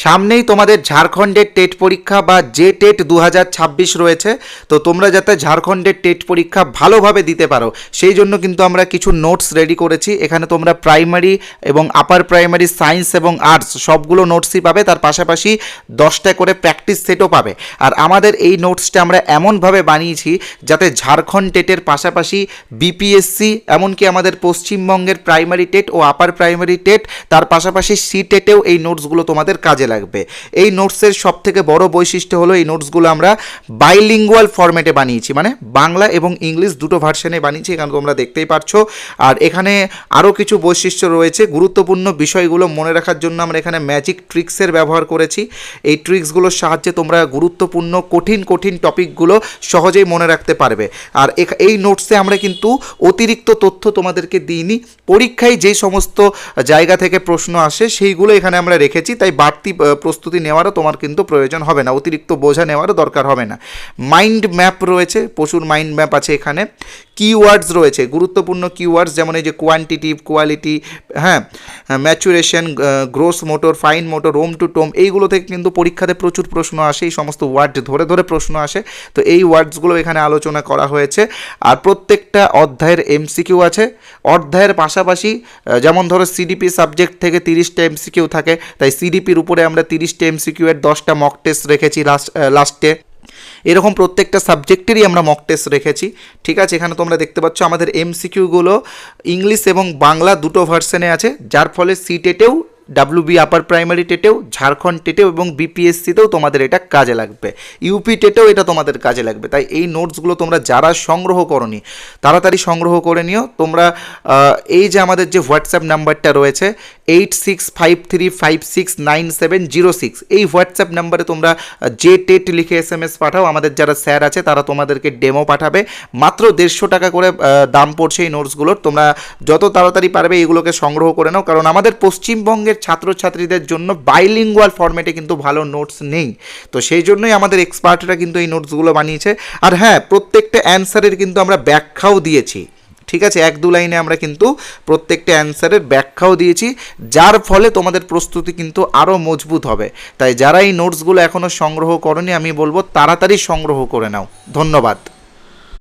সামনেই তোমাদের ঝাড়খণ্ডের টেট পরীক্ষা বা যে টেট 2026 রয়েছে। তো তোমরা যাতে ঝাড়খণ্ডের টেট পরীক্ষা ভালোভাবে দিতে পারো সেই জন্য কিন্তু আমরা কিছু নোটস রেডি করেছি। এখানে তোমরা প্রাইমারি এবং আপার প্রাইমারি সায়েন্স এবং আর্টস সবগুলো নোটসই পাবে, তার পাশাপাশি 10টা করে প্র্যাকটিস সেটও পাবে। আর আমাদের এই নোটসটা আমরা এমনভাবে বানিয়েছি যাতে ঝাড়খণ্ড টেটের পাশাপাশি বিপিএসসি, এমনকি আমাদের পশ্চিমবঙ্গের প্রাইমারি টেট ও আপার প্রাইমারি টেট, তার পাশাপাশি সি টেটেও এই নোটসগুলো তোমাদের কাজে লাগবে। এই নোটসের সবথেকে বড় বৈশিষ্ট্য হলো এই নোটসগুলো আমরা বাইলিঙ্গুয়াল ফরম্যাটে বানিয়েছি, মানে বাংলা এবং ইংলিশ দুটো ভার্সনে বানিয়েছি, এখানে তোমরা দেখতেই পারছো। আর এখানে আরও কিছু বৈশিষ্ট্য রয়েছে। গুরুত্বপূর্ণ বিষয়গুলো মনে রাখার জন্য আমরা এখানে ম্যাজিক ট্রিক্সের ব্যবহার করেছি। এই ট্রিক্সগুলোর সাহায্যে তোমরা গুরুত্বপূর্ণ কঠিন টপিকগুলো সহজেই মনে রাখতে পারবে। আর এই নোটসে আমরা কিন্তু অতিরিক্ত তথ্য তোমাদেরকে দিইনি। পরীক্ষায় যে সমস্ত জায়গা থেকে প্রশ্ন আসে সেইগুলো এখানে আমরা রেখেছি, তাই বাড়তি প্রস্তুতি নেওয়ারও তোমার কিন্তু প্রয়োজন হবে না, অতিরিক্ত বোঝা নেওয়ারও দরকার হবে না। মাইন্ড ম্যাপ রয়েছে, প্রচুর মাইন্ড ম্যাপ আছে এখানে। কিওয়ার্ডস রয়েছে, গুরুত্বপূর্ণ কিওয়ার্ডস, যেমন এই যে quantitative, quality, maturation, gross motor, fine motor, রোম টু টোম, এইগুলো থেকে কিন্তু পরীক্ষাতে প্রচুর প্রশ্ন আসে, এই সমস্ত ওয়ার্ড ধরে ধরে প্রশ্ন আসে। তো এই ওয়ার্ডসগুলো এখানে আলোচনা করা হয়েছে। আর প্রত্যেকটা অধ্যায়ের এমসিকিউ আছে। অধ্যায়ের পাশাপাশি যেমন ধরো সিডিপি সাবজেক্ট থেকে 30টা এমসিকিউ থাকে, তাই সিডিপির উপরে আমরা 30টা এমসিকিউ এর 10টা মক টেস্ট রেখেছি লাস্টে। এরকম প্রত্যেকটা সাবজেক্টেরই আমরা মক টেস্ট রেখেছি। ঠিক আছে, এখানে তোমরা দেখতে পাচ্ছ আমাদের এমসিকিউগুলো ইংলিশ এবং বাংলা দুটো ভার্সনে আছে, যার ফলে সি টেটেও, ডাব্লিউবি আপার প্রাইমারি টেটেও, ঝাড়খণ্ড টেটেও এবং বিপিএসসিতেও তোমাদের এটা কাজে লাগবে, ইউপি টেটেও এটা তোমাদের কাজে লাগবে। তাই এই নোটসগুলো তোমরা যারা সংগ্রহ করোনি তাড়াতাড়ি সংগ্রহ করে নিও। তোমরা এই যে আমাদের যে হোয়াটসঅ্যাপ নাম্বারটা রয়েছে 8653569706, এই হোয়াটসঅ্যাপ নাম্বারে তোমরা যে টেট লিখে SMS পাঠাও, আমাদের যারা স্যার আছে তারা তোমাদেরকে ডেমো পাঠাবে। মাত্র 150 টাকা করে দাম পড়ছে এই নোটসগুলোর। তোমরা যত তাড়াতাড়ি পারবে এগুলোকে সংগ্রহ করে নাও, কারণ আমাদের পশ্চিমবঙ্গের ছাত্রছাত্রীদের জন্য বাইলিঙ্গুয়াল ফরম্যাটে কিন্তু ভালো নোটস নেই। তো সেই জন্যই আমাদের এক্সপার্টরা কিন্তু এই নোটসগুলো বানিয়েছে। আর হ্যাঁ, প্রত্যেকটা অ্যান্সারের কিন্তু আমরা ব্যাখ্যাও দিয়েছি। ঠিক আছে, 1-2 লাইনে আমরা কিন্তু প্রত্যেকটা অ্যান্সারের ব্যাখ্যাও দিয়েছি, যার ফলে তোমাদের প্রস্তুতি কিন্তু আরও মজবুত হবে। তাই যারা এই নোটসগুলো এখনও সংগ্রহ করনি, আমি বলবো তাড়াতাড়ি সংগ্রহ করে নাও। ধন্যবাদ।